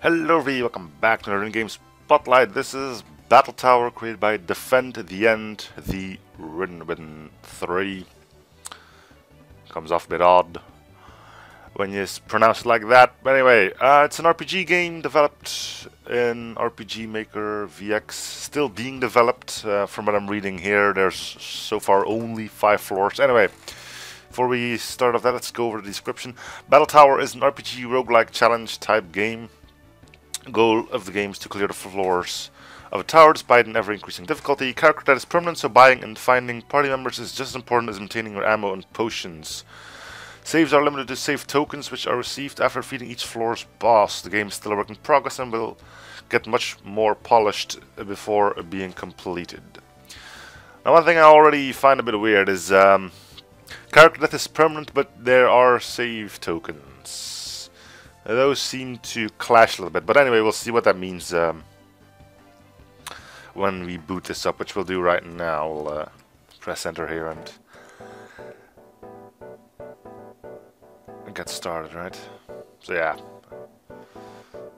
Hello everybody, welcome back to another in-game spotlight. This is Battle Tower created by Defend the End, the written 3. Comes off a bit odd when you pronounce it like that. But anyway, it's an RPG game developed in RPG Maker VX, still being developed. From what I'm reading here, there's so far only 5 floors. Anyway, before we start off that, let's go over the description. Battle Tower is an RPG roguelike challenge type game. Goal of the game is to clear the floors of a tower despite an ever-increasing difficulty. Character that is permanent, so buying and finding party members is just as important as maintaining your ammo and potions. Saves are limited to save tokens, which are received after defeating each floor's boss. The game is still a work in progress and will get much more polished before being completed. Now, one thing I already find a bit weird is character death is permanent, but there are save tokens. Those seem to clash a little bit, but anyway, we'll see what that means when we boot this up, which we'll do right now. We'll press enter here and get started, right? So yeah,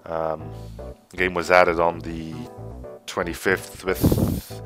the game was added on the 25th, with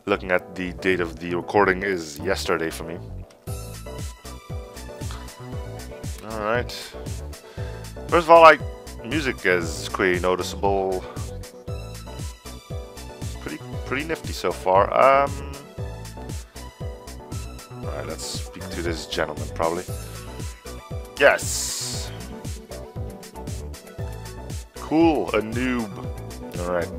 looking at the date of the recording is yesterday for me. Alright. First of all, like, music is pretty noticeable. Pretty nifty so far. Alright, let's speak to this gentleman, probably. Yes! Cool, a noob. Alright.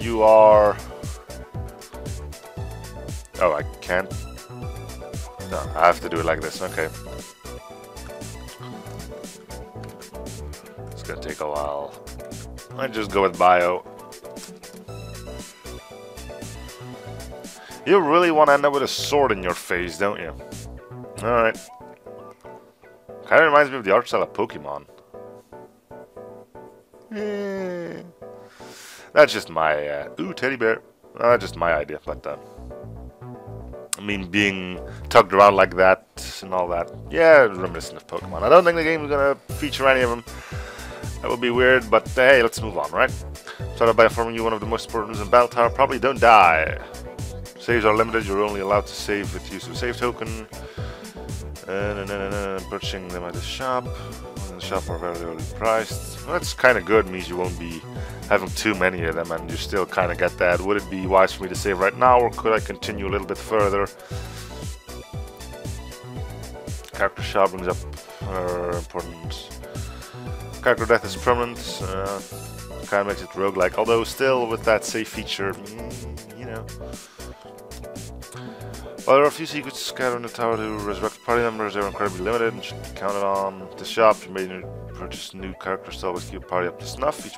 You are... Oh, I can't... No, I have to do it like this, okay. It's gonna take a while. I just go with bio. You really want to end up with a sword in your face, don't you? Alright. Kinda reminds me of the art style of Pokemon. That's just my, ooh, teddy bear. That's just my idea, but, I mean, being tugged around like that and all that. Yeah, reminiscent of Pokemon. I don't think the game is gonna feature any of them. That would be weird, but hey, let's move on, right? Started by informing you one of the most important rules in Battle Tower: probably don't die. Saves are limited, you're only allowed to save with use of a save token. Purchasing them at the shop. The shop are very lowly priced. Well, that's kind of good, means you won't be having too many of them and you still kind of get that. Would it be wise for me to save right now, or could I continue a little bit further? Character shop brings up important. Character death is permanent, kind of makes it roguelike, although still with that save feature, you know. While there are a few secrets scattered in the tower to resurrect party members, they're incredibly limited and should be counted on. The shop, you may purchase new characters to always keep a party up to snuff. Each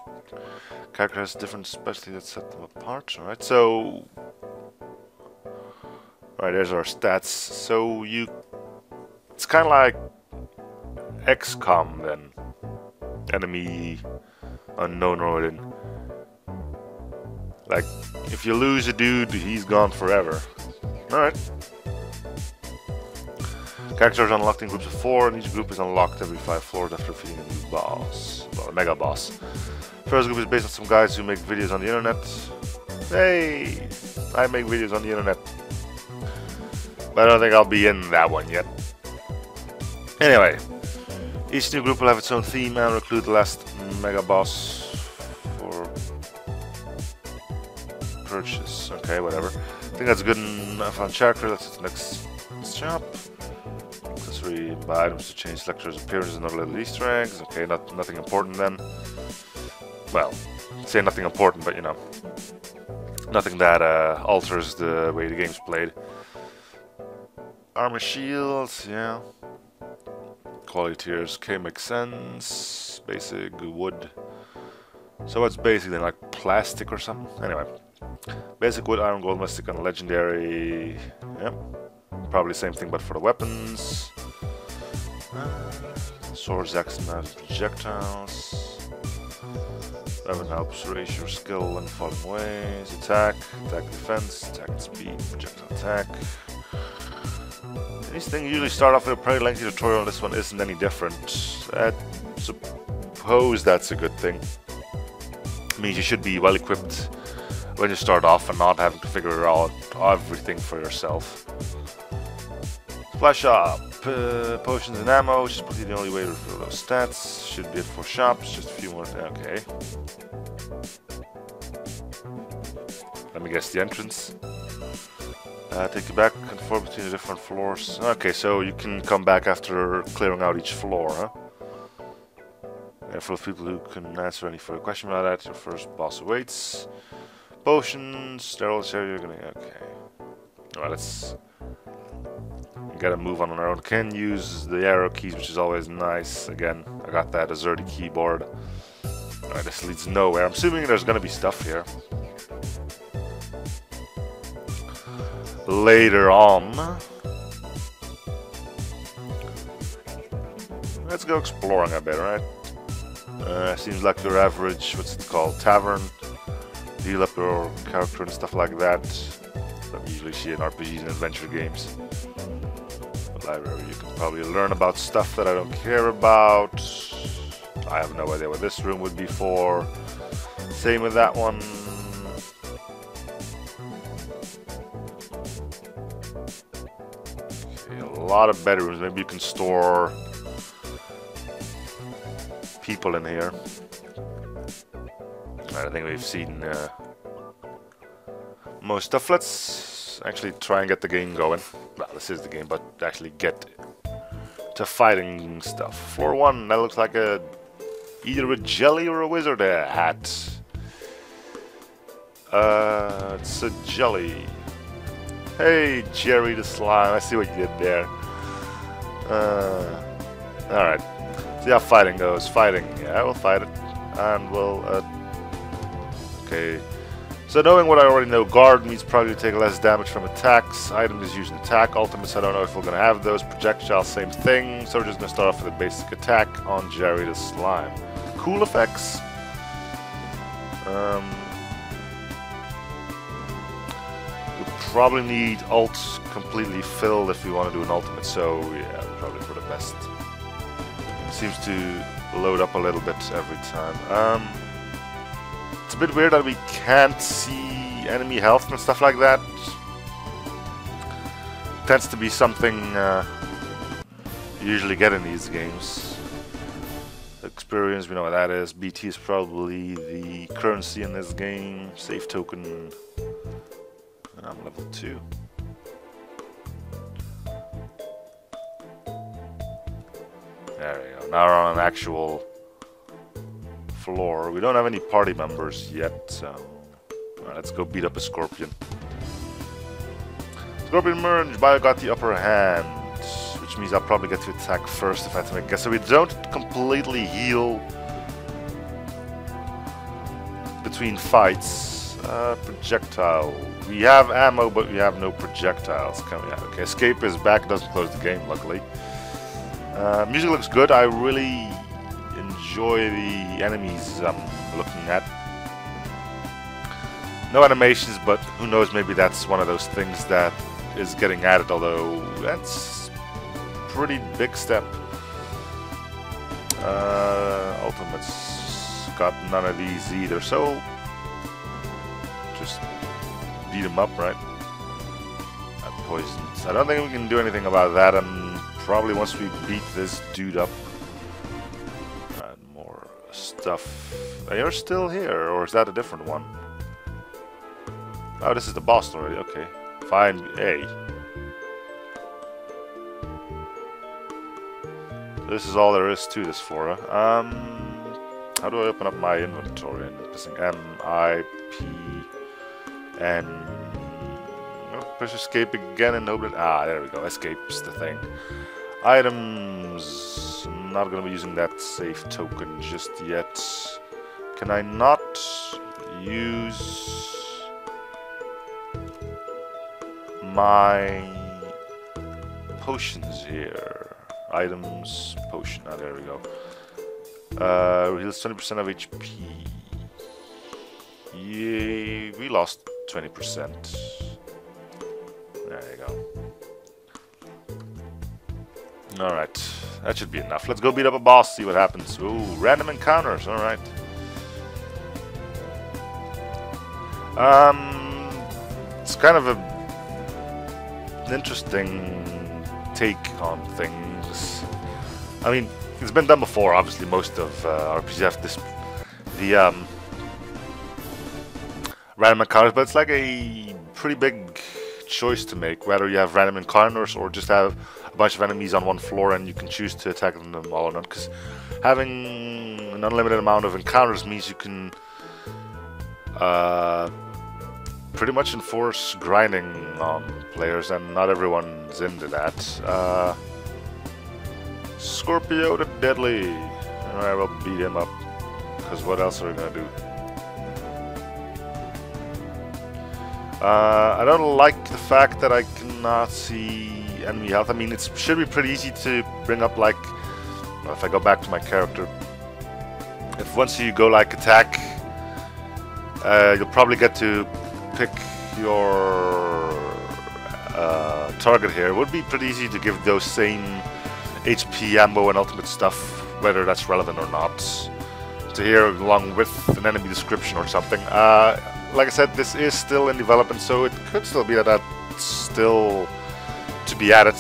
character has different specialties that set them apart. Alright, so... Alright, there's our stats. So you... It's kind of like XCOM then. Enemy unknown or hidden. Like, if you lose a dude, he's gone forever. Alright. Characters are unlocked in groups of 4, and each group is unlocked every 5 floors after defeating a new boss. Well, a mega boss. First group is based on some guys who make videos on the internet. Hey! I make videos on the internet. But I don't think I'll be in that one yet. Anyway. Each new group will have its own theme and recruit the last mega boss for purchase. Okay, whatever. I think that's good enough on character. That's the next shop. Accessory, buy items to change selectors' appearance and other little Easter eggs. Okay, nothing important then. Well, say nothing important, but you know, nothing that alters the way the game's played. Armor shields, yeah. Quality tiers, okay, makes sense. Basic wood. So what's basic then, like plastic or something? Anyway. Basic wood, iron, gold, mystic, and legendary. Yep. Probably same thing but for the weapons. Swords, axes, knives, projectiles. Weapon helps raise your skill when falling ways. Attack, defense, attack and speed, projectile attack. These things usually start off with a pretty lengthy tutorial, and this one isn't any different. suppose that's a good thing. Means you should be well equipped when you start off and not having to figure out everything for yourself. Splash shop, potions and ammo, which is probably the only way to refill those stats. Should be it for shops, just a few more. Okay. Let me guess the entrance. Take you back and forth between the different floors. Okay, so you can come back after clearing out each floor, huh? Yeah, full of people who can answer any further question about that. Your first boss awaits. Potions, they're all share you're gonna. Okay. Alright, let's get a move on our own. Can use the arrow keys, which is always nice. Again, I got that AZERTY keyboard. Alright, this leads nowhere. I'm assuming there's gonna be stuff here later on. Let's go exploring a bit, right? Seems like your average, what's it called, tavern. Deal up your character and stuff like that. That you usually see in RPGs and adventure games. The library, you can probably learn about stuff that I don't care about. I have no idea what this room would be for. Same with that one. Okay, a lot of bedrooms. Maybe you can store people in here. I think we've seen most stuff. Let's actually try and get the game going. Well, this is the game, but actually get to fighting stuff. Floor 1, that looks like either a jelly or a wizard hat. It's a jelly. Hey, Jerry the Slime, I see what you did there. Alright. See how fighting goes. Fighting, yeah, we'll fight it. And we'll, okay. So knowing what I already know, guard means probably take less damage from attacks. Item is used in attack. Ultimates, I don't know if we're going to have those. Projectile, same thing. So we're just going to start off with a basic attack on Jerry the Slime. Cool effects. We'll probably need ult completely filled if we want to do an ultimate. So yeah, probably for the best. Seems to load up a little bit every time. It's a bit weird that we can't see enemy health and stuff like that. Tends to be something you usually get in these games. Experience, we know what that is. BT is probably the currency in this game. Save token. And I'm level 2. There we go. Now we're on an actual floor. We don't have any party members yet, so let's go beat up a scorpion. Scorpion merge, Bio got the upper hand, which means I'll probably get to attack first if I have to make a guess. So we don't completely heal between fights. Projectile. We have ammo, but we have no projectiles coming out. Okay, escape is back, doesn't close the game, luckily. Music looks good. I really enjoy the enemies I'm looking at. No animations, but who knows, maybe that's one of those things that is getting added, although that's a pretty big step. Ultimates got none of these either, so just beat them up, right? Poisons. I don't think we can do anything about that, and probably once we beat this dude up. More stuff. You're still here, or is that a different one? Oh, this is the boss already. Okay. Fine. A. This is all there is to this for. How do I open up my inventory? I'm pressing M, I, P, N. Push escape again and open it. Ah, there we go. Escape's the thing. Items. I'm not going to be using that save token just yet. Can I not use my potions here? Items, potion. Ah, there we go. Heals 20% of HP. Yay, we lost 20%. There you go. Alright, That should be enough. Let's go beat up a boss, see what happens. Ooh, random encounters, alright. It's kind of an interesting take on things. I mean, it's been done before, obviously. Most of RPGs have this, the random encounters, but it's like a pretty big choice to make, whether you have random encounters or just have a bunch of enemies on one floor and you can choose to attack them all or not, because having an unlimited amount of encounters means you can pretty much enforce grinding on players, and not everyone's into that. Scorpio the Deadly. Alright, we'll beat him up, because what else are we gonna do? I don't like the fact that I cannot see enemy health. I mean, it should be pretty easy to bring up, like, well, if I go back to my character, if once you go like attack, you'll probably get to pick your target here. It would be pretty easy to give those same HP, ammo, and ultimate stuff, whether that's relevant or not, to here along with an enemy description or something. Like I said, this is still in development, so it could still be that that's still to be added.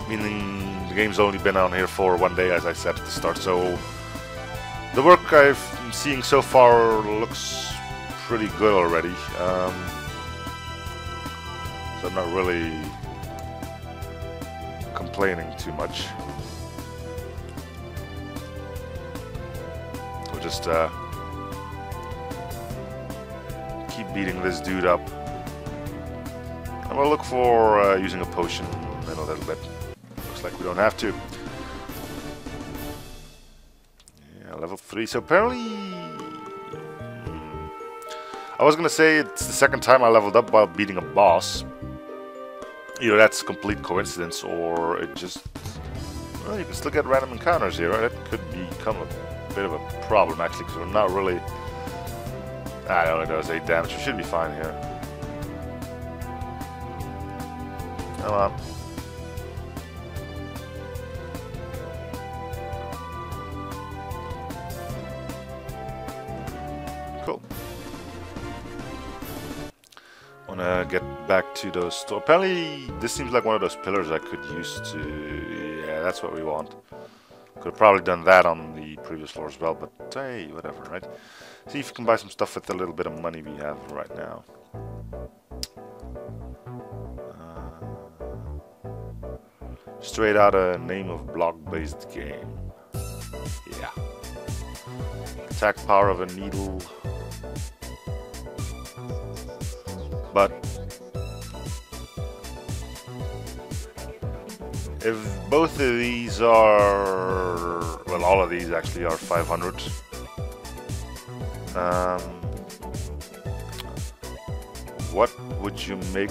Meaning the game's only been on here for 1 day, as I said at the start, so the work I've been seeing so far looks pretty good already. So I'm not really complaining too much. We'll just keep beating this dude up. And we'll look for using a potion in a little bit. Looks like we don't have to. Yeah, level 3. So apparently, I was gonna say it's the second time I leveled up while beating a boss. Either that's complete coincidence, or it just... Well, you can still get random encounters here, right? That could become a bit of a problem, actually, because we're not really... Ah, it only does 8 damage. We should be fine here. Come on. Cool. Wanna get back to those... Apparently, this seems like one of those pillars I could use to... Yeah, that's what we want. Could have probably done that on the previous floor as well, but hey, whatever, right? See if you can buy some stuff with the little bit of money we have right now. Straight out a name of block-based game. Yeah. Attack power of a needle. But if both of these are, well, all of these actually are 500. What would you make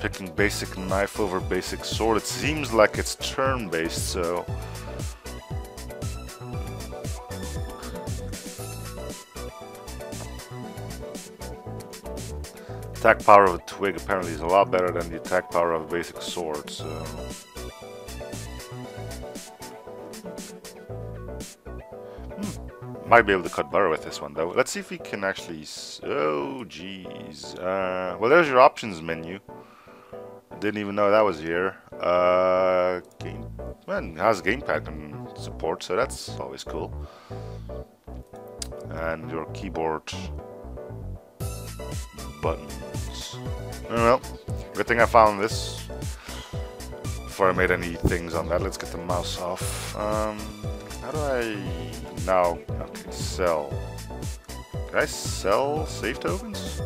picking basic knife over basic sword? It seems like it's turn-based, so... Attack power of a twig apparently is a lot better than the attack power of a basic sword, so... Might be able to cut butter with this one, though. Let's see if we can actually... Oh, jeez. Well, there's your options menu. Didn't even know that was here. Game... Well, it has gamepad support, so that's always cool. And your keyboard... buttons. Oh, well, good thing I found this before I made any things on that. Let's get the mouse off. How do I now? Okay, sell. Can I sell save tokens?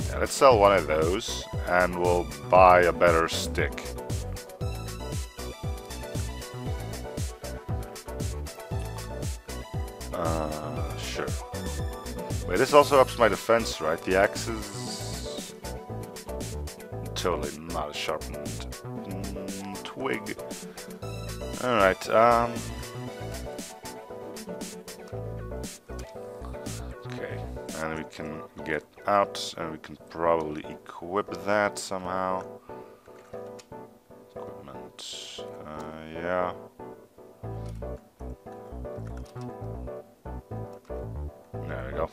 Yeah, let's sell one of those, and we'll buy a better stick. Sure. Wait, this also ups my defense, right? The axe is totally not a sharpened twig. Alright, okay. And we can get out, and we can probably equip that somehow. Equipment, yeah. There we go.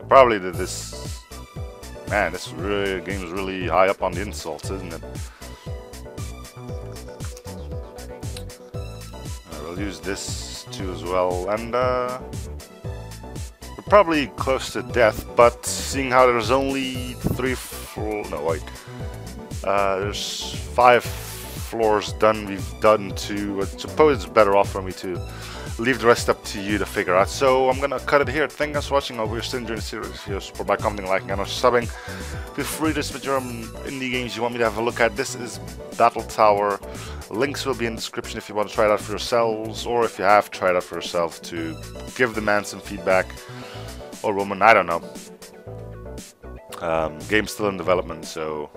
Probably did this. Man, this game is really high up on the insults, isn't it? We'll use this too as well, and we're probably close to death. But seeing how there's only 3 floors, no wait, there's 5 floors done. We've done 2. I suppose it's better off for me to leave the rest up to you to figure out. So I'm gonna cut it here. Thank you guys for watching. I hope you're still enjoying the series. Here, support by commenting, liking, and subbing. Feel free to submit your indie games you want me to have a look at. This is Battle Tower. Links will be in the description if you want to try it out for yourselves, or if you have tried it out for yourself, to give the man some feedback, or woman, I don't know. Game's still in development, so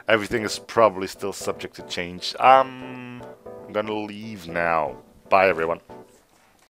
everything is probably still subject to change. I'm gonna leave now. Bye everyone.